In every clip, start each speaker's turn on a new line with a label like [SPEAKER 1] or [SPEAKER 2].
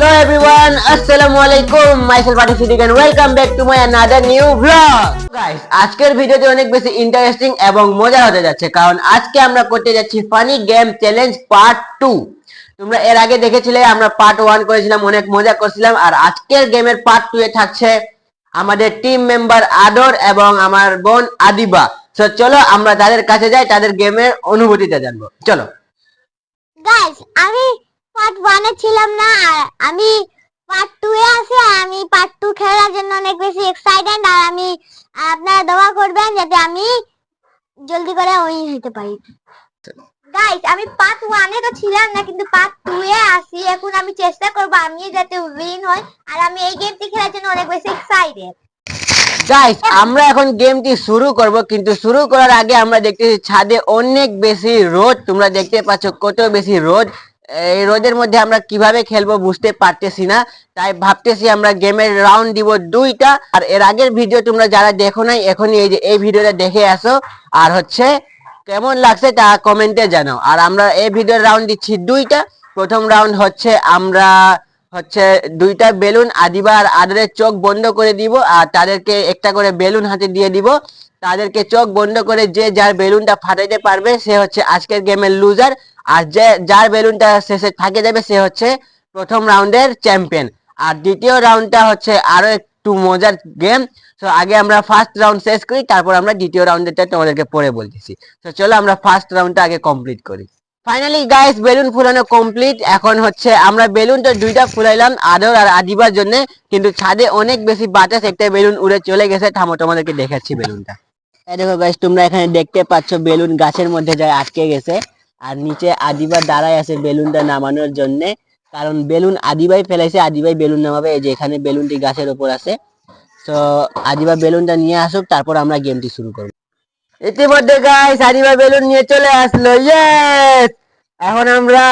[SPEAKER 1] Hello everyone, Assalamualaikum. Myself Ati Siddiq and welcome back to my another new vlog. Guys, আজকের ভিডিওটি অনেক বেশি interesting এবং মজার হতে যাচ্ছে কারণ আজকে আমরা করতে যাচ্ছি ফানি গেম চ্যালেঞ্জ পার্ট 2। তোমরা এর আগে দেখেছিলে আমরা পার্ট 1 করেছিলাম, অনেক মজা করছিলাম, আর আজকের গেমের পার্ট 2 এ থাকছে আমাদের টিম মেম্বার আদর এবং আমার বোন আদিবা। সো চলো আমরা তাদের কাছে যাই, তাদের গেমের অনুভূতিটা জানবো। চলো
[SPEAKER 2] গাইস, আমি পার্ট 1 এ ছিলাম না, আর আমি পার্ট 2 এ আছি। আর আমি পার্ট 2 খেলার জন্য অনেক বেশি এক্সাইটেড। আর আমি আপনারা দোয়া করবেন যাতে আমি জলদি করে উইন হতে পারি। গাইস, আমি পার্ট 1 এ তো ছিলাম না, কিন্তু পার্ট 2 এ আছি। এখন আমি চেষ্টা করব আমি যাতে উইন হই। আর আমি এই গেমটি খেলার জন্য অনেক বেশি এক্সাইটেড।
[SPEAKER 1] গাইস, আমরা এখন গেমটি শুরু করব, কিন্তু শুরু করার আগে আমরা দেখতেছি ছাদে অনেক বেশি রোদ। তোমরা দেখতে পাচ্ছ কত বেশি রোদ। এই রোদের মধ্যে আমরা কিভাবে খেলবো বুঝতে পারতেছি না, তাই ভাবতেছি আমরা গেমের রাউন্ড দিব 2টা। আর এর আগের ভিডিও তোমরা যারা দেখো নাই এখনই এই ভিডিওটা দেখে আসো, আর কেমন লাগছে তা কমেন্টে জানাও। আর আমরা এই ভিডিওর রাউন্ড দিচ্ছি 2টা। প্রথম রাউন্ড আমরা 2টা বেলুন আদিবা আর আদরের চোখ বন্ধ করে দিব, আর তাদেরকে একটা করে বেলুন হাতে দিয়ে দিব। তাদেরকে চোখ বন্ধ করে যে যার বেলুনটা ফাটাইতে পারবে সে আজকের গেমের লুজার, আর যার বেলুনটা শেষে থাকে যাবে সে প্রথম রাউন্ডের চ্যাম্পিয়ন। আর দ্বিতীয় রাউন্ডটা আরো একটু মজার গেম। তো আগে আমরা ফার্স্ট রাউন্ড শেষ করি, তারপর আমরা দ্বিতীয় রাউন্ডেরটা তোমাদেরকে পরে বলতেছি। তো চলো আমরা ফার্স্ট রাউন্ডটা আগে কমপ্লিট করি। ফাইনালি গাইস, বেলুন ফুলানো কমপ্লিট। এখন আমরা বেলুনটা 2টা ফুলাইলাম আদর আর আদিবার জন্য, কিন্তু ছাদে অনেক বেশি বাতাস, একটা বেলুন উড়ে চলে গেছে। থামো, তোমাদেরকে দেখাচ্ছি বেলুনটা। এই দেখো গাইস, তোমরা এখানে দেখতে পাচ্ছ বেলুন গাছের মধ্যে যায় আটকে গেছে, আর নিচে আদিবা দাঁড়ায় আছে বেলুনটা নামানোর জন্য, কারণ বেলুন আদিবাই ফেলাইছে, আদিবাই বেলুন নামাবে। এই যে এখানে বেলুনটি গাছের উপর আছে। তো আদিবা বেলুনটা নিয়ে আসুক, তারপর আমরা গেমটি শুরু করব। ইতিমধ্যে গাইস আদিবা বেলুন নিয়ে চলে আসলো। ইয়েস, এখন আমরা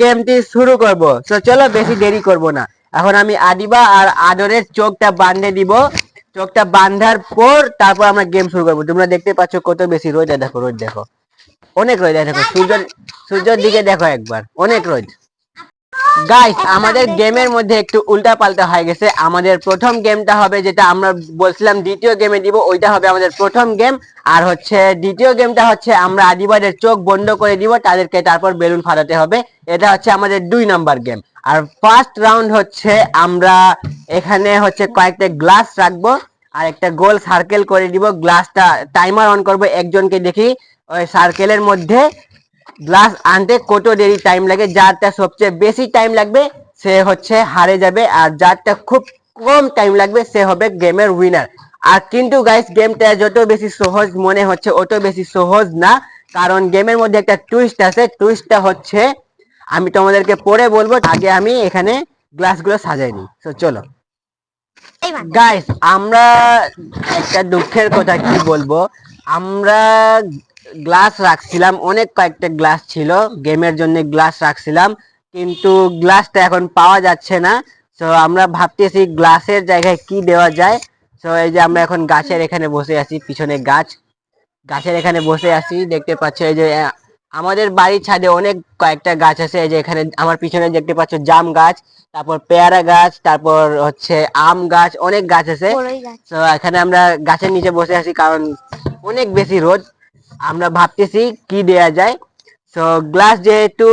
[SPEAKER 1] গেমটি শুরু করব। তো চলো বেশি দেরি করব না। এখন আমি আদিবা আর আদরের চোখটা বাঁধে দিব। চোখটা বাঁধার পর তারপর আমরা গেম শুরু করব। তোমরা দেখতে পাচ্ছ কত বেশি রোদ। দেখো রোদ, দেখো অনেক রোদ। দেখো সূর্যের দিকে দেখো একবার, অনেক রোদ। গাইস, আমাদের গেমের মধ্যে একটু উল্টা পাল্টা হয়ে গেছে। আমাদের প্রথম গেমটা হবে, যেটা আমরা বলছিলাম দ্বিতীয় গেমে দিব, ওইটা হবে আমাদের প্রথম গেম। আর দ্বিতীয় গেমটা আমরা আদিবাদের চোখ বন্ধ করে দিব, তাদেরকে তারপর বেলুন ফাটাতে হবে। এটা আমাদের 2 নাম্বার গেম। আর ফার্স্ট রাউন্ড আমরা এখানে কয়েকটা গ্লাস রাখবো আর একটা গোল সার্কেল করে দিব। গ্লাসটা টাইমার অন করবো, একজনকে দেখি ওই সার্কেলের মধ্যে গ্লাস আনতে কত দেরি টাইম লাগে। যারটা সবচেয়ে বেশি টাইম লাগবে সে হারে যাবে, আর যারটা খুব কম টাইম লাগবে সে হবে গেমের উইনার। আর কিন্তু গাইস, গেমটা যত বেশি সহজ মনে হচ্ছে অত বেশি সহজ না, কারণ গেমের মধ্যে একটা টুইস্ট আছে। টুইস্টটা আমি তোমাদেরকে পরে বলবো, আগে আমি এখানে গ্লাসগুলো সাজাই নিই। তো চলো গাইস, আমরা একটা দুঃখের কথা কি বলবো, আমরা গ্লাস রাখছিলাম, অনেক কয়েকটা গ্লাস ছিল, গেমের জন্য গ্লাস রাখছিলাম, কিন্তু গ্লাসটা এখন পাওয়া যাচ্ছে না। তো আমরা ভাবতেছি গ্লাসের জায়গায় কি দেওয়া যায়। তো এই যে আমরা এখন গাছের এখানে বসে আছি, পিছনে গাছের এখানে বসে আছি। দেখতে পাচ্ছ এই যে আমাদের বাড়ির ছাদে অনেক কয়েকটা গাছ আছে। এই যে এখানে আমার পিছনে দেখতে পাচ্ছ জাম গাছ, তারপর পেয়ারা গাছ, তারপর আম গাছ, অনেক গাছ আছে। তো এখানে আমরা গাছের নিচে বসে আছি কারণ অনেক বেশি রোদ। আমরা ভাবতেছি কি দেয়া যায়। তো গ্লাস যেহেতু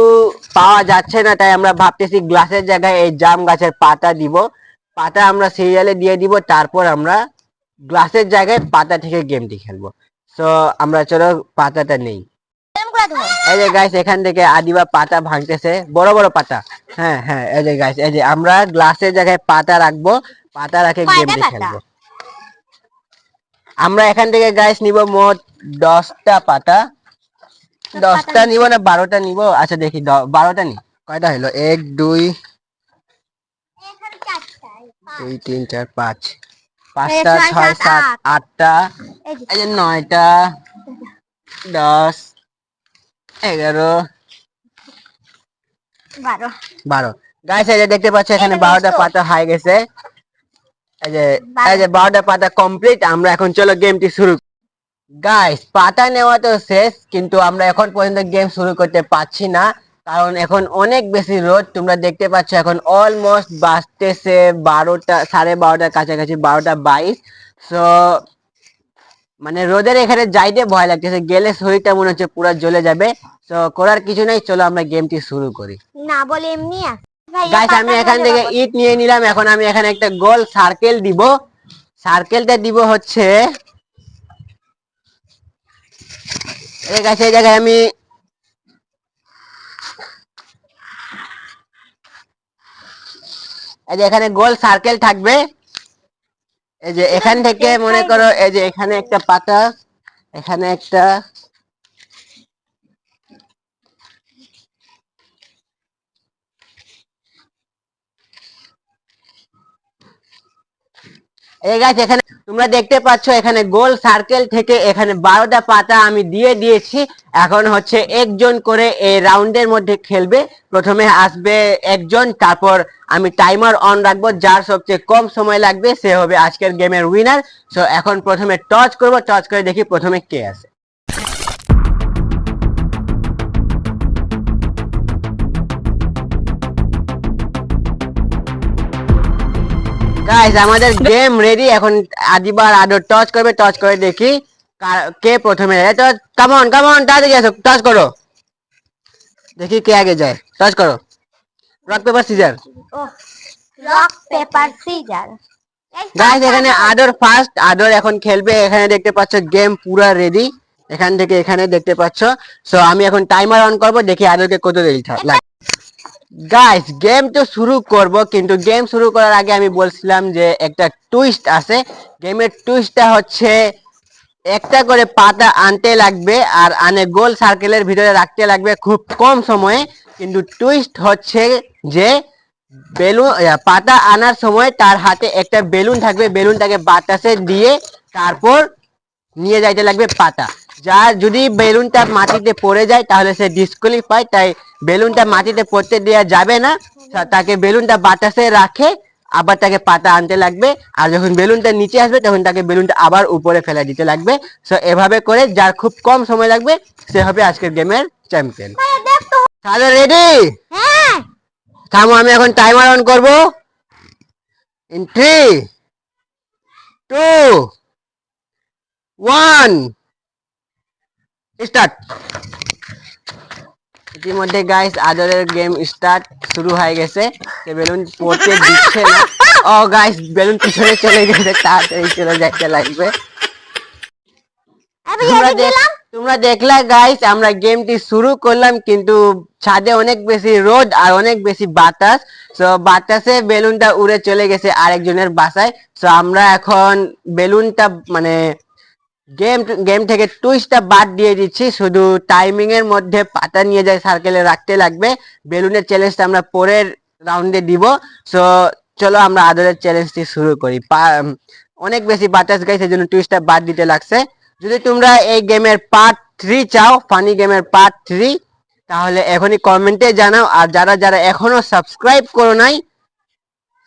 [SPEAKER 1] পাওয়া যাচ্ছে না, তাই আমরা ভাবতেছি গ্লাসের জায়গায় এই জাম গাছের পাতা দিব। পাতা আমরা সিরিয়ালে দিয়ে দিব, তারপর আমরা গ্লাসের জায়গায় পাতা থেকে গেমটি খেলবো। তো আমরা চলো পাতাটা নেই। এই যে গাইস, এখান থেকে আদিবা পাতা ভাঙতেছে, বড় বড় পাতা। হ্যাঁ হ্যাঁ, এই যে গাইস, এই যে আমরা গ্লাসের জায়গায় পাতা রাখবো, পাতা রাখে গেমটি খেলবো। আমরা এখান থেকে গাইস নিব মোট 10টা পাতা। 10টা নিব না 12টা নিব? আচ্ছা দেখি, 12টা নি। কয়টা হলো? 1 2 2 3 4 5, 5টা 6 7 8টা, এই যে 9টা 10 11 12। গাইস, এই যে দেখতে পাচ্ছ এখানে 12টা পাতা হয়ে গেছে। এই যে 12টা পাতা কমপ্লিট। আমরা এখন চলো গেমটি শুরু। গাইস, পাতা নেওয়া তো শেষ, কিন্তু আমরা এখন পর্যন্ত গেম শুরু করতে পারছি না, কারণ এখন অনেক বেশি রোদ, তোমরা দেখতে পাচ্ছ এখন অলমোস্ট বাজতেছে 12টা, 12:30 কাছাকাছি, 12:22। সো মানে রোদের এখানে যাইতে ভয় লাগতেছে, গেলে শরীরটা মনে হচ্ছে পুরো জ্বলে যাবে। তো করার কিছু নাই, চলো আমরা গেমটি শুরু করি।
[SPEAKER 2] না বলে এমনি
[SPEAKER 1] গাইস আমি এখান থেকে ইট নিয়ে নিলাম, এখন আমি এখানে একটা গোল সার্কেল দিব। সার্কেলটা দিব হচ্ছে এই গাইস, এই জায়গায় আমি এই যে এখানে গোল সার্কেল থাকবে। এই যে এখান থেকে মনে করো এই যে এখানে একটা পাতা, এখানে একটা, এই গাছ এখানে তোমরা দেখতে পাচ্ছ এখানে গোল সার্কেল থেকে এখানে 12টা পাতা আমি দিয়ে দিয়েছি। এখন হচ্ছে একজন করে এই রাউন্ডের মধ্যে খেলবে। প্রথমে আসবে একজন, তারপর আমি টাইমার অন রাখবো, যার সবচেয়ে কম সময় লাগবে সে হবে আজকের গেমের উইনার। সো এখন প্রথমে টচ করব, টচ করে দেখি প্রথমে কে আসে। গাইস আমাদের গেম রেডি, এখন আদিবার আদর টচ করবে, টচ করে দেখি কে প্রথমে যায়। তো কামন কামন তাড়াতাড়ি আসো, টচ করো, দেখি কে আগে যায়। টচ করো, rock paper scissor.
[SPEAKER 2] Rock paper scissor.
[SPEAKER 1] Guys এখানে আদর ফার্স্ট, আদর এখন খেলবে। এখানে দেখতে পাচ্ছ গেম পুরা রেডি, এখান থেকে এখানে দেখতে পাচ্ছ। সো আমি এখন টাইমার অন করব, দেখি আদরকে কত দেরি লাগে। গাইস গেম তো শুরু করব, কিন্তু গেম শুরু করার আগে আমি বলছিলাম যে একটা টুইস্ট আছে। গেমের টুইস্টটা হচ্ছে একটা করে পাতা আনতে লাগবে, আর আনে গোল সার্কেলের ভিতরে রাখতে লাগবে খুব কম সময়ে। কিন্তু টুইস্ট হচ্ছে যে বেলুন, পাতা আনার সময় তার হাতে একটা বেলুন থাকবে, বেলুনটাকে বাতাসে দিয়ে তারপর নিয়ে যাইতে লাগবে পাতা। যার যদি বেলুনটা মাটিতে পড়ে যায় তাহলে সে ডিসকোয়ালিফাই, তাই বেলুনটা মাটিতে পড়তে দেওয়া যাবে না। তাকে বেলুনটা বাতাসে রাখে, আবার তাকে পাতা আনতে লাগবে। আর যখন বেলুনটা নিচে আসবে তখন তাকে বেলুনটা আবার উপরে ফেলে দিতে লাগবে। সো এভাবে করে যার খুব কম সময় লাগবে সে হবে আজকের গেমের চ্যাম্পিয়ন। তাহলে রেডি?
[SPEAKER 2] হ্যাঁ
[SPEAKER 1] থামো, আমি এখন টাইমার অন করব। In 3 2 1 start. ইতিমধ্যে গাইস আদরের গেম স্টার্ট শুরু হয়ে গেছে। সে বেলুন পড়তে দিচ্ছে না। ও গাইস বেলুন পিছনে চলে গেছে, তাড়াতাড়ি চলে যাইতে লাগবে। তোমরা দেখলা গাইস আমরা গেমটি শুরু করলাম, কিন্তু ছাদে অনেক বেশি রোদ আর অনেক বেশি বাতাস। সো বাতাসে বেলুনটা উড়ে চলে গেছে আরেকজনের বাসায়। সো আমরা এখন বেলুনটা মানে গেম থেকে টুইস্টটা বাদ দিয়ে দিচ্ছি, শুধু টাইমিং এর মধ্যে পাতা নিয়ে যায় সার্কেলে রাখতে লাগবে। বেলুনের চ্যালেঞ্জটা আমরা পরের রাউন্ডে দিব। সো চলো আমরা আদরের চ্যালেঞ্জটি শুরু করি। অনেক বেশি বাতাস গাইছে, সেজন্য টুইস্টটা বাদ দিতে লাগছে। যদি তোমরা এই গেমের পার্ট 3 চাও, ফানি গেমের পার্ট 3, তাহলে এখনই কমেন্টে জানাও। আর যারা যারা এখনো সাবস্ক্রাইব করো নাই,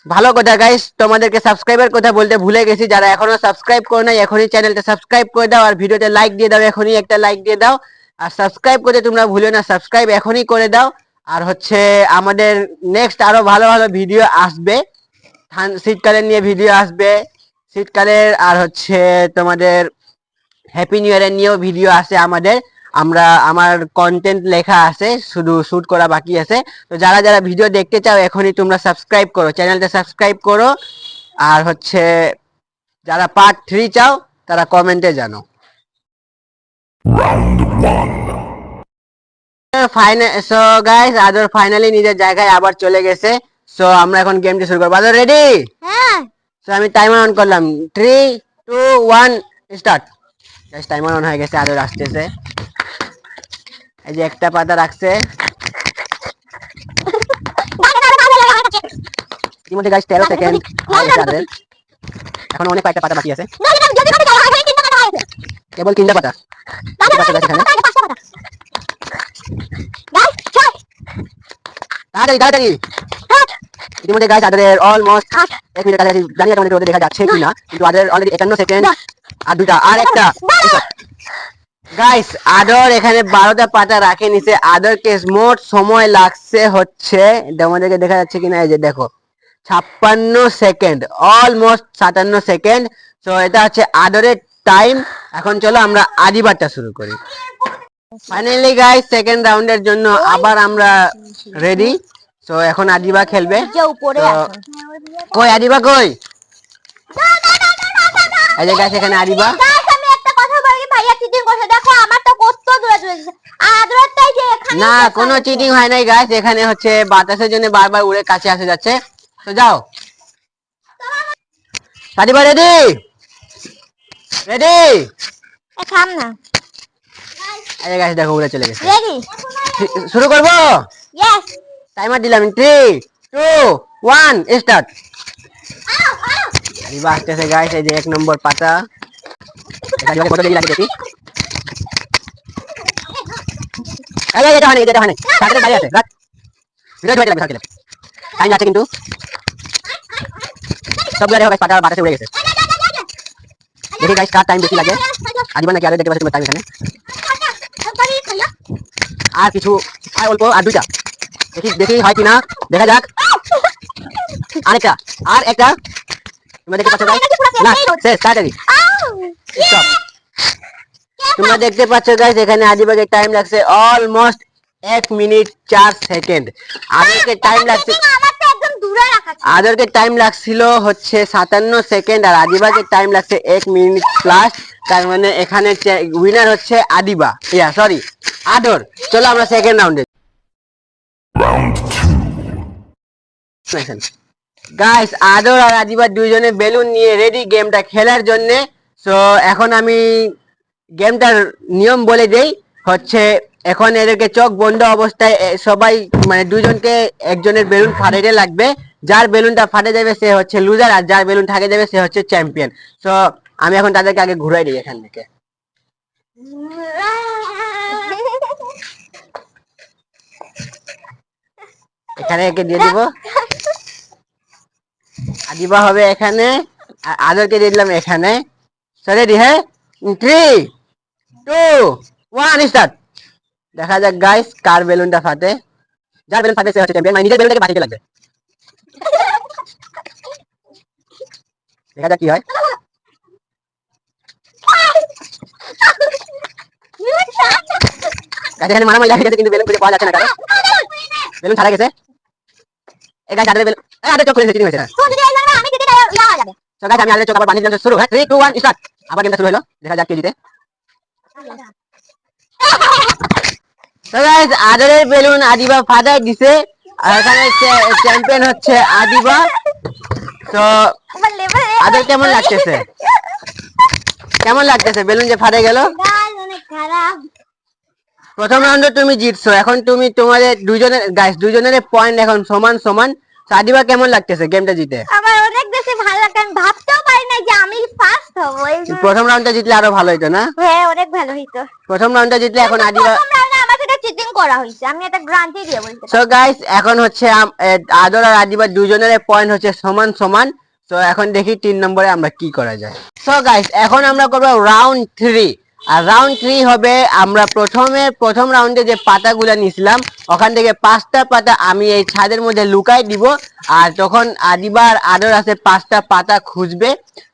[SPEAKER 1] ভালো কথা গাইস, তোমাদেরকে সাবস্ক্রাইবের কথা বলতে ভুলে গেছি। যারা এখনো সাবস্ক্রাইব করো নাই এখনই চ্যানেলটা সাবস্ক্রাইব করে দাও, আর ভিডিওতে লাইক দিয়ে দাও, এখনই একটা লাইক দিয়ে দাও। আর সাবস্ক্রাইব করতে তোমরা ভুলো না, সাবস্ক্রাইব এখনই করে দাও। আর হচ্ছে আমাদের নেক্সট আরো ভালো ভালো ভিডিও আসবে, শীতকালের নিয়ে ভিডিও আসবে, শীতকালের আর হচ্ছে তোমাদের হ্যাপি নিউ ইয়ারের নিয়েও ভিডিও আছে আমাদের। আমার কন্টেন্ট লেখা আছে, শুধু শুট করা বাকি আছে। তো যারা যারা ভিডিও দেখতে চাও এখনই তোমরা সাবস্ক্রাইব করো, চ্যানেলটা সাবস্ক্রাইব করো। আর হচ্ছে যারা পার্ট 3 চাও তারা কমেন্টে জানো। সো গাইস আদর ফাইনালি নিজের জায়গায় আবার চলে গেছে। সো আমরা এখন গেমটি শুরু করবো। আদর রেডি?
[SPEAKER 2] হ্যাঁ
[SPEAKER 1] সো আমি টাইমার অন করলাম, 3 2 1 স্টার্ট। গাইস টাইমার অন হয়ে গেছে, আদর আসতেছে। এই যে একটা পাতা রাখছে ইতিমধ্যে গাইস 13 সেকেন্ড আদরের। এখন অনেক কয়েকটা পাতা বাকি আছে, কেবল 3টা পাতা এখানে। তাড়াতাড়ি তাড়াতাড়ি। ইতিমধ্যে গাইস আদরের অলমোস্ট 1 মিনিট কাছাকাছি, জানি না তোমাদের ওদের দেখা যাচ্ছে কিনা, কিন্তু আদরের অলরেডি 51 সেকেন্ড। আর দুইটা, আর একটা। গাইস আদর এখানে 12টা পাতা রাখে নিছে। আদরকে মোট সময় লাগছে হচ্ছে, তোমাদেরকে দেখা যাচ্ছে কিনা, এই যে দেখো 56 সেকেন্ড, অলমোস্ট 57 সেকেন্ড। তো এটা হচ্ছে আদরের টাইম। এখন চলো আমরা আদিবারটা শুরু করি। ফাইনালি গাইস সেকেন্ড রাউন্ডের জন্য আবার আমরা রেডি। তো এখন আদিবা খেলবে।
[SPEAKER 2] যে উপরে
[SPEAKER 1] তো
[SPEAKER 2] আসো।
[SPEAKER 1] কই আদিবা কই? এই যে গাইস এখানে আদিবা।
[SPEAKER 2] গাইস আমি একটা কথা বলি, ভাইয়া চিটিং করছে, দেখো আমার তো কত দূরে দূরে গেছে। আদরটাই যে এখানে
[SPEAKER 1] না কোনো চিটিং হয় নাই গাইস, এখানে হচ্ছে বাতাসের জন্য বারবার উড়ে কাছে আসে যাচ্ছে। তো যাও আদিবা, রেডি রেডি।
[SPEAKER 2] থাম না।
[SPEAKER 1] এই যে গাইস দেখো উড়ে চলে গেছে।
[SPEAKER 2] রেডি?
[SPEAKER 1] শুরু করবো?
[SPEAKER 2] ইয়েস।
[SPEAKER 1] টাইমার দিলাম 3 2 1 স্টার্ট। আদিবা আসতেছে গাইস, এই যে 1 নম্বর পাতা। আদিবাকে কত দেরি লাগে দেখি। এই এটা হয় না, এটা হয় না, সাথে বাইরে আছে রাত ভিডিও বাইরে লাগবে সাথে। টাইম আছে কিন্তু সবগুলো দেখো গাইস পাতা বাতাসে উড়ে গেছে। দেখি গাইস কার টাইম বেশি লাগে। আদিবা নাকি আরো দেখতে পাচ্ছ তোমার টাইম এখানে। আর কিছু, আর অল্প, আর দুইটা। দেখি দেখি হয় কিনা, দেখা যাক। আরেকটা, আর একটা। তোমরা দেখতে পাচ্ছ গাইস, না শেষ তাড়াতাড়ি স্টপ। তোমরা দেখতে পাচ্ছ গাইস এখানে আদিবাকে টাইম লাগছে অলমোস্ট 1 মিনিট 4 সেকেন্ড। আদরকে টাইম লাগছে,
[SPEAKER 2] আমার তো একদম দূরে রাখা ছিল।
[SPEAKER 1] আদরকে টাইম লাগছিল হচ্ছে 57 সেকেন্ড, আর আদিবাকে টাইম লাগছে 1 মিনিট প্লাস। তার মানে এখানে উইনার হচ্ছে আদিবা, ইয়া সরি আদর। চলো আমরা সেকেন্ড রাউন্ডে। গাইস আদর আর আদিবা দুইজনে বেলুন নিয়ে রেডি গেমটা খেলার জন্য। সো এখন আমি গেমটার নিয়ম বলে দেই। হচ্ছে এখন এদেরকে চোখ বন্ধ অবস্থায় সবাই মানে দুইজনকে একজনের বেলুন ফাটাইতে লাগবে। যার বেলুনটা ফাটে যাবে সে হচ্ছে লুজার, আর যার বেলুন থাকে যাবে সে হচ্ছে চ্যাম্পিয়ন। সো আমি এখন তাদেরকে আগে ঘুরাই দিই এখান থেকে। এখানে একে দিয়ে দিব, আদিবা হবে এখানে, আর আদরকে দিয়ে দিলাম এখানে। রেডি? হ্যাঁ 3 2 1 স্টার্ট। দেখা যাক গাইস কার বেলুনটা ফাটে। যার বেলুন ফাটে সে হচ্ছে চ্যাম্পিয়ন, মানে নিজের বেলুনটাকে বাঁচাতে লাগবে। দেখা যাক কি হয়। গাইস এখানে মারামারি লাগে গেছে কিন্তু বেলুন খুঁজে পাওয়া যাচ্ছে না, কারণ বেলুন ছাড়া গেছে। এই গাইস আদরের বেলুন, আদর চোখ খুলে চিটিং হয়েছে না।
[SPEAKER 2] তো যদি এই না আমি যদি লাগা যাবে।
[SPEAKER 1] তো গাইস আমি আদরের চোখ আবার বানিয়ে দিলাম। শুরু, হ্যাঁ 3 2 1 স্টার্ট। আবার গেমটা শুরু হলো, দেখা যাক কে জিতে। তো গাইস আদরের বেলুন আদিবা ফাটাই দিছে, আর এখানে চ্যাম্পিয়ন হচ্ছে আদিবা। তো
[SPEAKER 2] আমার লেভেল
[SPEAKER 1] আদর কেমন লাগতেছে? কেমন লাগতেছে বেলুন যে ফাটে গেল?
[SPEAKER 2] গাইস অনেক খারাপ।
[SPEAKER 1] প্রথম রাউন্ডে তুমি জিতছো, এখন তুমি তোমাদের দুইজনের গাইস দুইজনের পয়েন্ট এখন সমান সমান। তো আদিবা কেমন লাগতেছে গেমটা জিতে?
[SPEAKER 2] আমার অনেক বেশি ভালো লাগে, আমি ভাবতেও পারি না যে আমি ফার্স্ট হব। এই জন্য-
[SPEAKER 1] প্রথম রাউন্ডটা জিতলে আরো ভালো হইতো না?
[SPEAKER 2] হ্যাঁ অনেক ভালো হইতো।
[SPEAKER 1] প্রথম রাউন্ডটা জিতলে এখন আদিবা।
[SPEAKER 2] প্রথম রাউন্ডে আমার সাথে চিটিং করা হইছে, আমি এটা গ্যারান্টি দিয়ে বলতে পারি।
[SPEAKER 1] সো গাইস এখন হচ্ছে আদর আর আদিবা দুজনের পয়েন্ট হচ্ছে সমান সমান। তো এখন দেখি 3 নম্বরে আমরা কি করা যায়। সো গাইস এখন আমরা করব রাউন্ড 3। আর রাউন্ড 3 হবে, আমরা প্রথম রাউন্ডে যে পাতাগুলো নিছিলাম ওখান থেকে 5টা পাতা আমি এই ছাদের মধ্যে লুকাই দিব। আর তখন আদিবা আর আদর আছে 5টা পাতা খুঁজবে।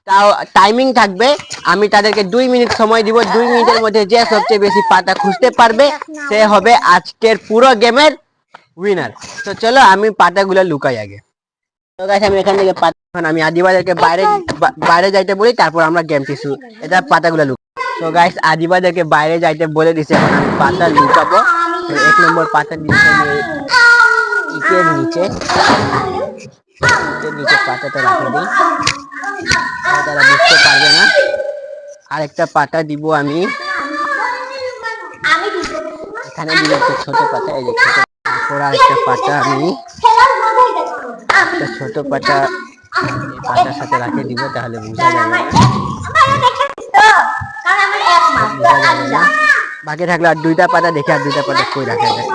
[SPEAKER 1] তাও টাইমিং থাকবে, আমি তাদেরকে 2 মিনিট সময় দিব। 2 মিনিটের মধ্যে যে সবচেয়ে বেশি পাতা খুঁজতে পারবে সে হবে আজকের পুরো গেমের উইনার। তো চলো আমি পাতাগুলো লুকাই আগে। তো গাইস আমি এখান থেকে এখন আমি আদিবাদেরকে বাইরে যাইতে বলি, তারপর আমরা গেমটি শুরু। এটা পাতাগুলো লুকাই। তো গাইস আদিবাদেরকে বাইরে যাইতে বলে দিছে, এখন আমি পাতা লুকাবো। তো 1 নম্বর পাতা দিচ্ছে ইটের নিচে। ইটের নিচে পাতাটা রাখে দিই, তারা বুঝতে পারবে না। আরেকটা পাতা দিব আমি এখানে, দিব একটা ছোট পাতা। এই যে ছোট, তারপর আরেকটা পাতা আমি একটা ছোট পাতা এই পাতার সাথে রাখে দিব, তাহলে বোঝা যাবে না। বোঝা যাবে না। বাকি থাকলে আর 2টা পাতা দেখে, আর 2টা পাতা কই রাখা যায়।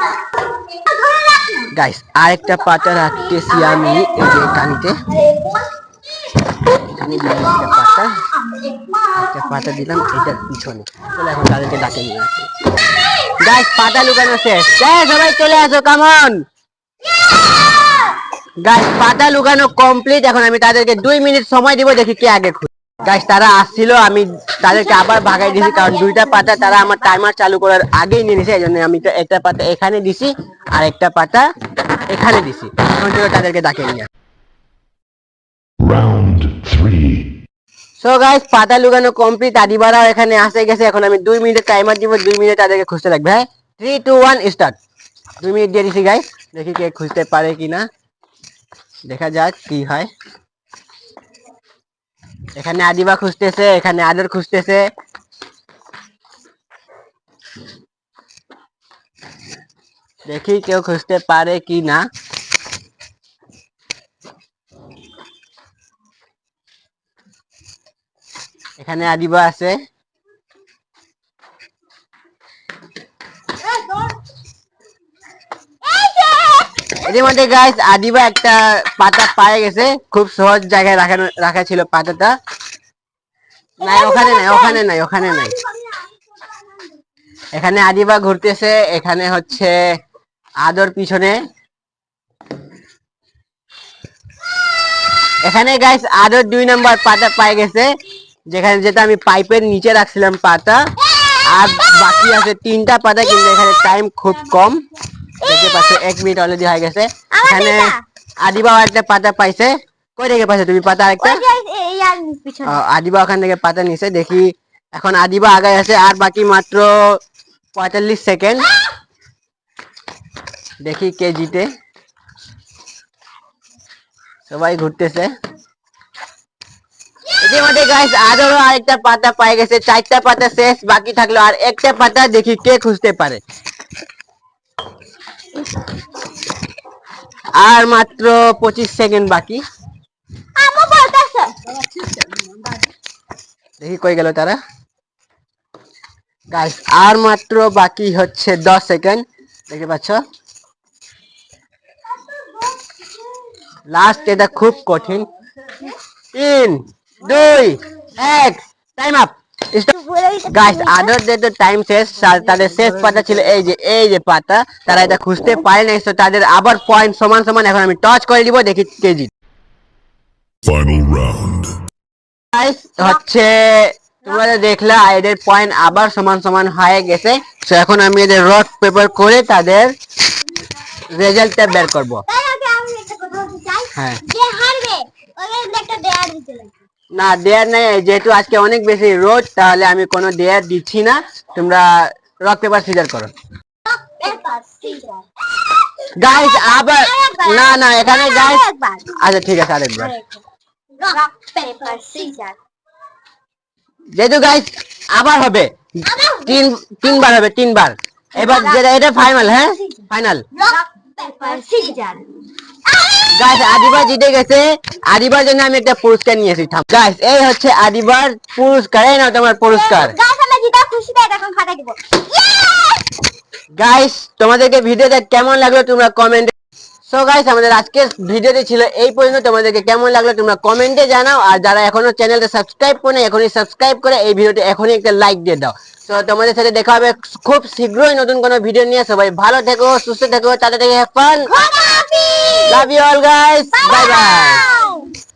[SPEAKER 1] গাইস আরেকটা পাতা রাখতেছি আমি এই যে কানিতে। এখানে দিব একটা পাতা। একটা পাতা দিলাম এটার পিছনে। চলো এখন তাদেরকে ডাকে নিয়ে আসি। গাইস পাতা লুকানো শেষ। সবাই চলে আসো, কামন। গাইস পাতা লুকানো কমপ্লিট। এখন আমি তাদেরকে 2 মিনিট সময় দিব, দেখি কে আগে খুঁজে। গাইস তারা আসছিল, আমি তাদেরকে আবার ভাগাই দিয়েছি, কারণ 2টা পাতা তারা আমার টাইমার চালু করার আগেই নিয়ে নিছে। এই জন্য আমি একটা পাতা এখানে দিছি আর একটা পাতা এখানে দিছি। এখন চলো তাদেরকে ডাকে নিয়ে আসি।
[SPEAKER 3] Round 3.
[SPEAKER 1] সো গাইস পাতা লুকানো কমপ্লিট। আদিবারাও এখানে আসে গেছে। এখন আমি 2 মিনিট টাইমার দিব, 2 মিনিট তাদেরকে খুঁজতে লাগবে। হ্যাঁ 3 2 1 স্টার্ট। 2 মিনিট দিয়ে দিছি গাইস, দেখি কে খুঁজতে পারে কিনা, দেখা যাক কি হয়। এখানে আদিবা খুঁজতেছে, এখানে আদর খুঁজতেছে। দেখি কেউ খুঁজতে পারে কি না। এখানে আদিবা আছে। এর মধ্যে গাইস আদিবা একটা পাতা পায়ে গেছে, খুব সহজ জায়গায় রাখা ছিল পাতাটা। নাই ওখানে নাই, ওখানে নাই, ওখানে নাই। এখানে আদিবা ঘুরতেছে, এখানে হচ্ছে আদর পিছনে। এখানে গাইস আদর 2 নাম্বার পাতা পায়ে গেছে, যেখানে যেটা আমি পাইপের নিচে রাখছিলাম পাতা। আর বাকি আছে 3টা পাতা, কিন্তু এখানে টাইম খুব কম। দেখতে পাচ্ছ 1 মিনিট অলরেডি হয়ে গেছে। এখানে আদিবাও একটা পাতা পাইছে। কই থেকে পাইছো তুমি পাতা আরেকটা? আদিবা ওখান থেকে পাতা নিছে। দেখি এখন আদিবা আগায় আছে, আর বাকি মাত্র 45 সেকেন্ড। দেখি কে জিতে। সবাই ঘুরতেছে। এর মধ্যে গাইস আদরও আরেকটা পাতা পাই গেছে। 4টা পাতা শেষ, বাকি থাকলো আর একটা পাতা। দেখি কে খুঁজতে পারে। আর মাত্র 25 সেকেন্ড বাকি। দেখি কই গেল তারা। গাইস আর মাত্র বাকি হচ্ছে 10 সেকেন্ড। দেখতে পাচ্ছ লাস্ট, এটা খুব কঠিন। 3 2 1 টাইম আপ। গাইস আদর যে টাইম শেষ, তাদের শেষ পাতা ছিল এই যে পাতা। তারা এটা খুঁজতে পারে নাই, তো তাদের আবার পয়েন্ট সমান সমান। এখন আমি টচ করে দিব, দেখি কে জিতে।
[SPEAKER 3] Final round.
[SPEAKER 1] গাইস হচ্ছে তোমরা দেখলা এদের পয়েন্ট আবার সমান সমান হয়ে গেছে। তো এখন আমি এদের রক পেপার করে তাদের রেজাল্টটা বের করব। হ্যাঁ না দেয়ার নাই, যেহেতু আজকে অনেক বেশি রোদ, তাহলে আমি কোনো দেয়ার দিচ্ছি না। তোমরা রক পেপার সিজার করো। গাইস আবার না না এখানে গাইস, আচ্ছা ঠিক আছে আরেকবার। যেহেতু গাইস আবার হবে, তিনবার হবে, 3বার। এবার যেটা এটা ফাইনাল। হ্যাঁ ফাইনাল। গাইস আদিবা জিতে গেছে। আদিবার জন্য আমি একটা পুরস্কার নিয়েছি। গাইস এই হচ্ছে আদিবার পুরস্কার। এই নাও তোমার পুরস্কার। গাইস তোমাদেরকে ভিডিওটা কেমন লাগলো তোমরা কমেন্টে। সো গাইস আমাদের আজকের ভিডিওটি ছিল এই পর্যন্ত। তোমাদেরকে কেমন লাগলো তোমরা কমেন্টে জানাও। আর যারা এখনো চ্যানেলটা সাবস্ক্রাইব করে এখনই সাবস্ক্রাইব করে এই ভিডিওটি এখনই একটা লাইক দিয়ে দাও। তো তোমাদের সাথে দেখা হবে খুব শীঘ্রই নতুন কোনো ভিডিও নিয়ে। সবাই ভালো থেকো, সুস্থ থেকো, তাতে থেকে have fun. Love you all guys, bye by.